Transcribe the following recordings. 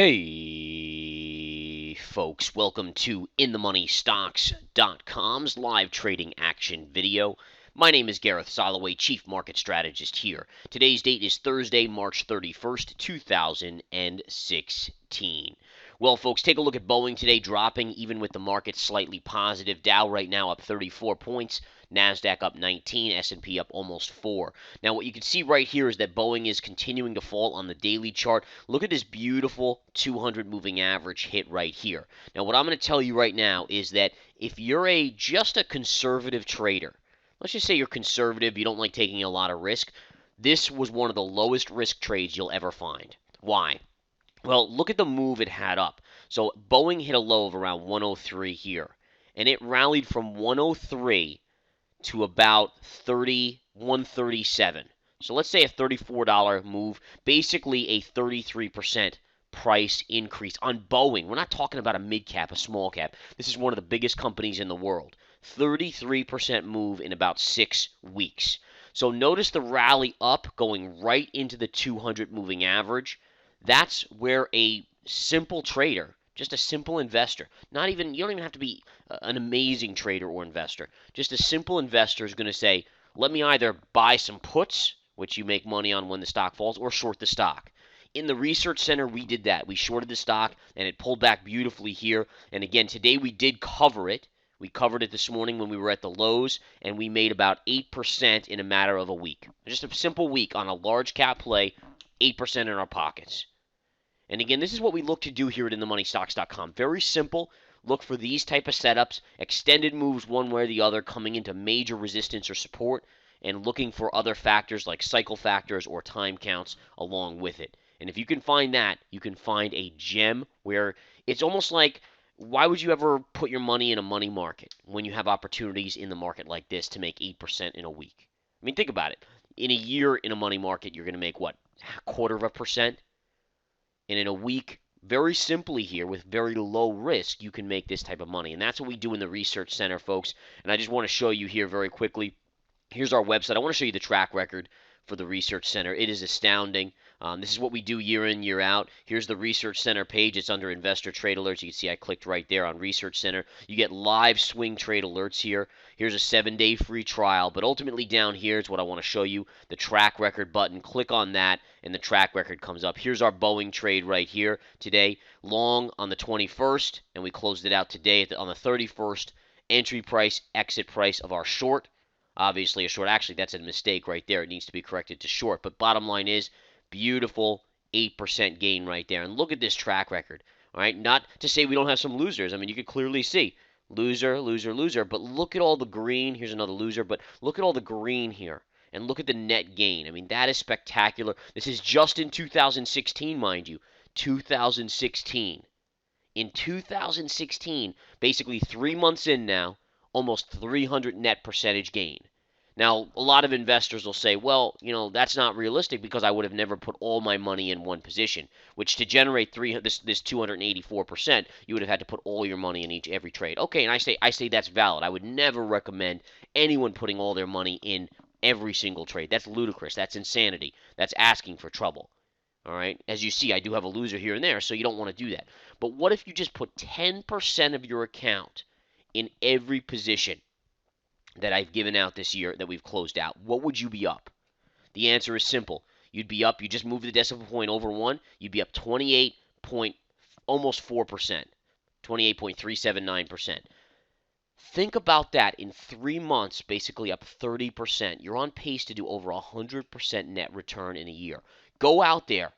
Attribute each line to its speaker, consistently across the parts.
Speaker 1: Hey, folks, welcome to InTheMoneyStocks.com's live trading action video. My name is Gareth Soloway, Chief Market Strategist here. Today's date is Thursday, March 31st, 2016. Well, folks, take a look at Boeing today, dropping even with the market slightly positive. Dow right now up 34 points. NASDAQ up 19, S&P up almost 4. Now, what you can see right here is that Boeing is continuing to fall on the daily chart. Look at this beautiful 200 moving average hit right here. Now, what I'm going to tell you right now is that if you're just a conservative trader, let's just say you're conservative, you don't like taking a lot of risk, this was one of the lowest risk trades you'll ever find. Why? Well, look at the move it had up. So Boeing hit a low of around 103 here, and it rallied from 103 to about 137. So let's say a $34 move, basically a 33% price increase on Boeing. We're not talking about a mid cap, a small cap. This is one of the biggest companies in the world. 33% move in about 6 weeks. So notice the rally up going right into the 200 moving average. That's where a simple trader, just a simple investor, you don't even have to be an amazing trader or investor. Just a simple investor is going to say, let me either buy some puts, which you make money on when the stock falls, or short the stock. In the research center, we did that. We shorted the stock, and it pulled back beautifully here. And again, today we did cover it. We covered it this morning when we were at the lows, and we made about 8% in a matter of a week. Just a simple week on a large cap play, 8% in our pockets. And again, this is what we look to do here at InTheMoneyStocks.com. Very simple. Look for these type of setups, extended moves one way or the other, coming into major resistance or support, and looking for other factors like cycle factors or time counts along with it. And if you can find that, you can find a gem where it's almost like, why would you ever put your money in a money market when you have opportunities in the market like this to make 8% in a week? I mean, think about it. In a year in a money market, you're going to make what? A quarter of a percent? And in a week, very simply here, with very low risk, you can make this type of money. And that's what we do in the research center, folks. And I just want to show you here very quickly. Here's our website. I want to show you the track record for the research center. It is astounding. This is what we do year in, year out. Here's the research center page. It's under investor trade alerts. You can see I clicked right there on research center. You get live swing trade alerts here. Here's a 7-day free trial. But ultimately down here is what I want to show you, the track record button. Click on that and the track record comes up. Here's our Boeing trade right here today. Long on the 21st, and we closed it out today on the 31st. Entry price, exit price of our short. Obviously a short. Actually, that's a mistake right there. It needs to be corrected to short. But bottom line is, beautiful 8% gain right there. And look at this track record. All right, not to say we don't have some losers. I mean, you can clearly see loser, loser, loser. But look at all the green. Here's another loser. But look at all the green here. And look at the net gain. I mean, that is spectacular. This is just in 2016, mind you. 2016. In 2016, basically 3 months in now, almost 300 net percentage gain. Now, a lot of investors will say, well, that's not realistic because I would have never put all my money in one position, which to generate this 284%, you would have had to put all your money in every trade. Okay, and I say that's valid. I would never recommend anyone putting all their money in every single trade. That's ludicrous. That's insanity. That's asking for trouble. All right, as you see, I do have a loser here and there, so you don't want to do that. But what if you just put 10% of your account in every position that I've given out this year that we've closed out? What would you be up? The answer is simple. You'd be up, you just move the decimal point over 1, you'd be up 28 point, almost 4%, 28.379%. Think about that. In 3 months, basically up 30%. You're on pace to do over 100% net return in a year. Go out there.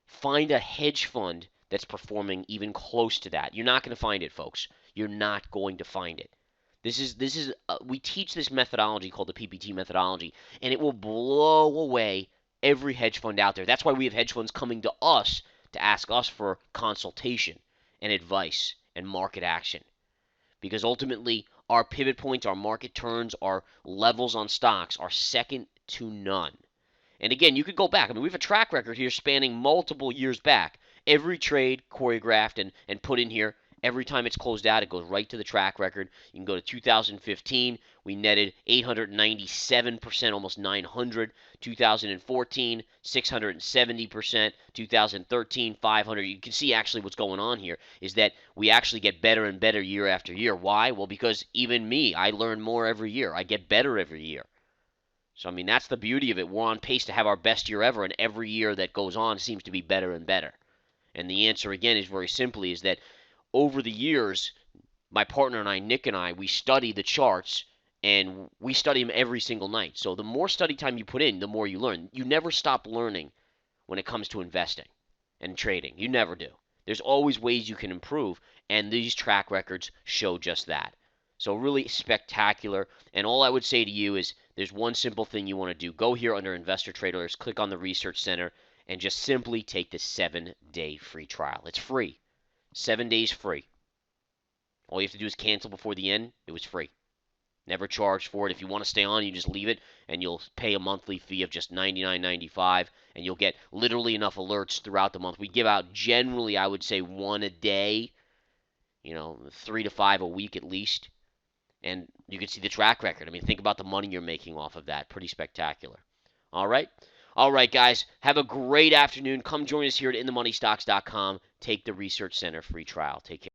Speaker 1: Find a hedge fund that's performing even close to that. You're not going to find it, folks. You're not going to find it. We teach this methodology called the PPT methodology, and it will blow away every hedge fund out there. That's why we have hedge funds coming to us to ask us for consultation and advice and market action. Because ultimately, our pivot points, our market turns, our levels on stocks are second to none. And again, you could go back. I mean, we have a track record here spanning multiple years back. Every trade choreographed and put in here Every time it's closed out, it goes right to the track record. You can go to 2015. We netted 897%, almost 900. 2014, 670%. 2013, 500. You can see actually what's going on here is that we actually get better and better year after year. Why? Well, because even me, I learn more every year. I get better every year. So, I mean, that's the beauty of it. We're on pace to have our best year ever, and every year that goes on seems to be better and better. And the answer, again, is very simply is that over the years, my partner and I, Nick and I, we study the charts and we study them every single night. So the more study time you put in, the more you learn. You never stop learning when it comes to investing and trading. You never do. There's always ways you can improve, and these track records show just that. So really spectacular. And all I would say to you is there's one simple thing you want to do. Go here under Investor Traders, click on the Research Center, and just simply take the 7-day free trial. It's free. 7 days free. All you have to do is cancel before the end. It was free. Never charged for it. If you want to stay on, you just leave it, and you'll pay a monthly fee of just $99.95, and you'll get literally enough alerts throughout the month. We give out generally, I would say, one a day, 3 to 5 a week at least. And you can see the track record. I mean, think about the money you're making off of that. Pretty spectacular. All right? All right, guys. Have a great afternoon. Come join us here at InTheMoneyStocks.com. Take the Research Center free trial. Take care.